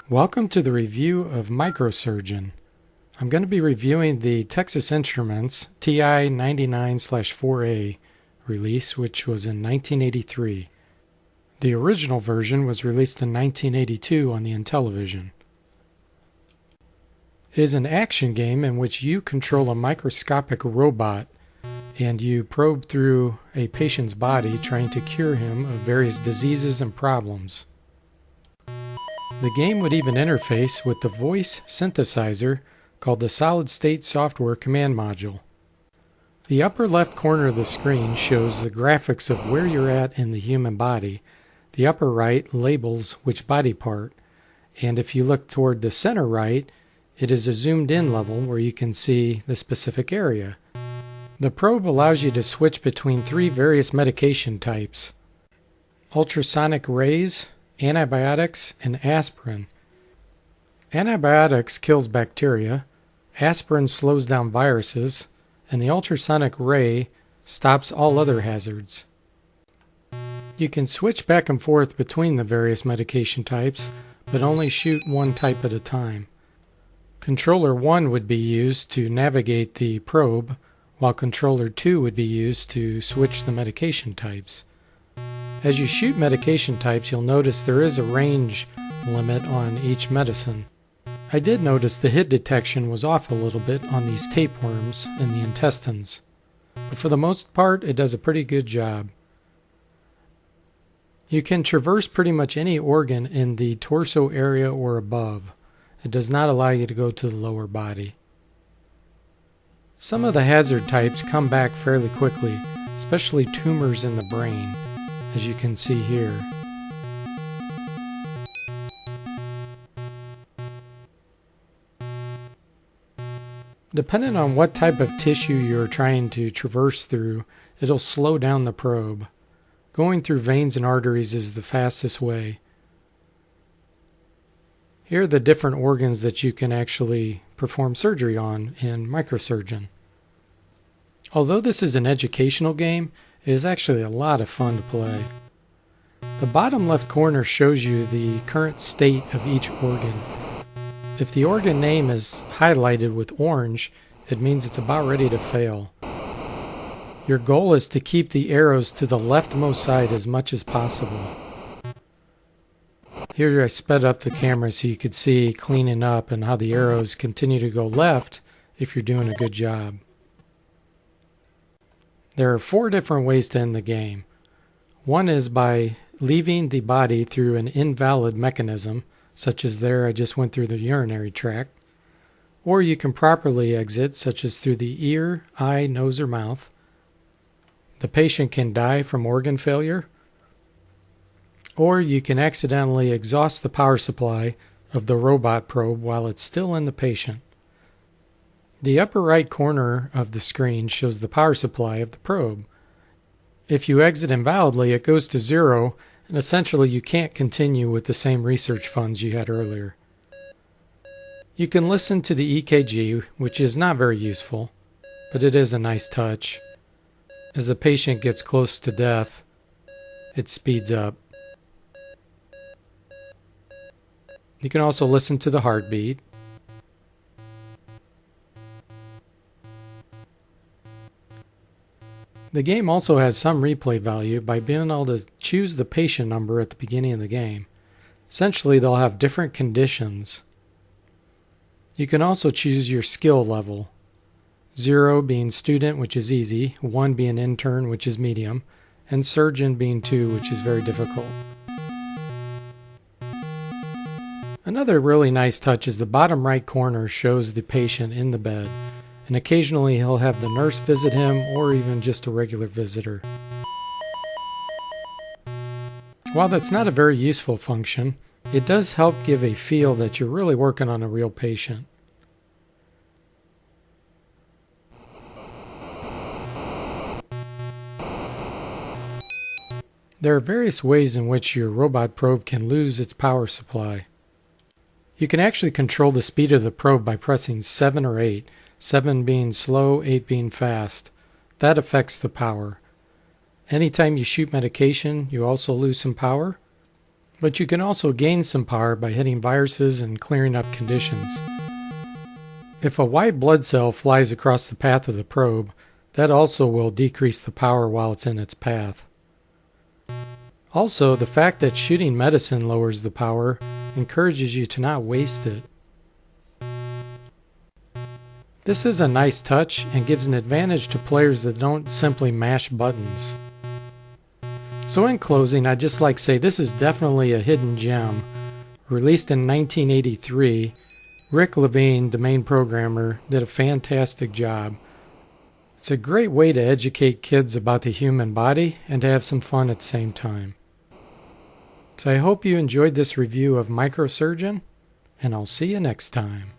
Welcome to the review of Microsurgeon. I'm going to be reviewing the Texas Instruments TI-99/4A release, which was in 1983. The original version was released in 1982 on the Intellivision. It is an action game in which you control a microscopic robot and you probe through a patient's body trying to cure him of various diseases and problems. The game would even interface with the voice synthesizer called the Solid State Software Command Module. The upper left corner of the screen shows the graphics of where you're at in the human body. The upper right labels which body part, and if you look toward the center right, it is a zoomed in level where you can see the specific area. The probe allows you to switch between three various medication types: ultrasonic rays, antibiotics, and aspirin. Antibiotics kills bacteria, aspirin slows down viruses, and the ultrasonic ray stops all other hazards. You can switch back and forth between the various medication types, but only shoot one type at a time. Controller 1 would be used to navigate the probe, while Controller 2 would be used to switch the medication types. As you shoot medication types, you'll notice there is a range limit on each medicine. I did notice the hit detection was off a little bit on these tapeworms in the intestines, but for the most part it does a pretty good job. You can traverse pretty much any organ in the torso area or above. It does not allow you to go to the lower body. Some of the hazard types come back fairly quickly, especially tumors in the brain, as you can see here. Depending on what type of tissue you're trying to traverse through, it'll slow down the probe. Going through veins and arteries is the fastest way. Here are the different organs that you can actually perform surgery on in Microsurgeon. Although this is an educational game, it is actually a lot of fun to play. The bottom left corner shows you the current state of each organ. If the organ name is highlighted with orange, it means it's about ready to fail. Your goal is to keep the arrows to the leftmost side as much as possible. Here I sped up the camera so you could see cleaning up and how the arrows continue to go left if you're doing a good job. There are 4 different ways to end the game. One is by leaving the body through an invalid mechanism, such as there I just went through the urinary tract. Or you can properly exit, such as through the ear, eye, nose, or mouth. The patient can die from organ failure. Or you can accidentally exhaust the power supply of the robot probe while it's still in the patient. The upper right corner of the screen shows the power supply of the probe. If you exit invalidly, it goes to 0, and essentially you can't continue with the same research funds you had earlier. You can listen to the EKG, which is not very useful, but it is a nice touch. As the patient gets close to death, it speeds up. You can also listen to the heartbeat. The game also has some replay value by being able to choose the patient number at the beginning of the game. Essentially, they'll have different conditions. You can also choose your skill level. 0 being student, which is easy, 1 being intern, which is medium, and surgeon being 2, which is very difficult. Another really nice touch is the bottom right corner shows the patient in the bed, and occasionally he'll have the nurse visit him or even just a regular visitor. While that's not a very useful function, it does help give a feel that you're really working on a real patient. There are various ways in which your robot probe can lose its power supply. You can actually control the speed of the probe by pressing 7 or 8, 7 being slow, 8 being fast. That affects the power. Anytime you shoot medication, you also lose some power. but you can also gain some power by hitting viruses and clearing up conditions. If a white blood cell flies across the path of the probe, that also will decrease the power while it's in its path. Also, the fact that shooting medicine lowers the power encourages you to not waste it. This is a nice touch and gives an advantage to players that don't simply mash buttons. So in closing, I'd just like to say this is definitely a hidden gem. Released in 1983, Rick Levine, the main programmer, did a fantastic job. It's a great way to educate kids about the human body and to have some fun at the same time. So I hope you enjoyed this review of Microsurgeon, and I'll see you next time.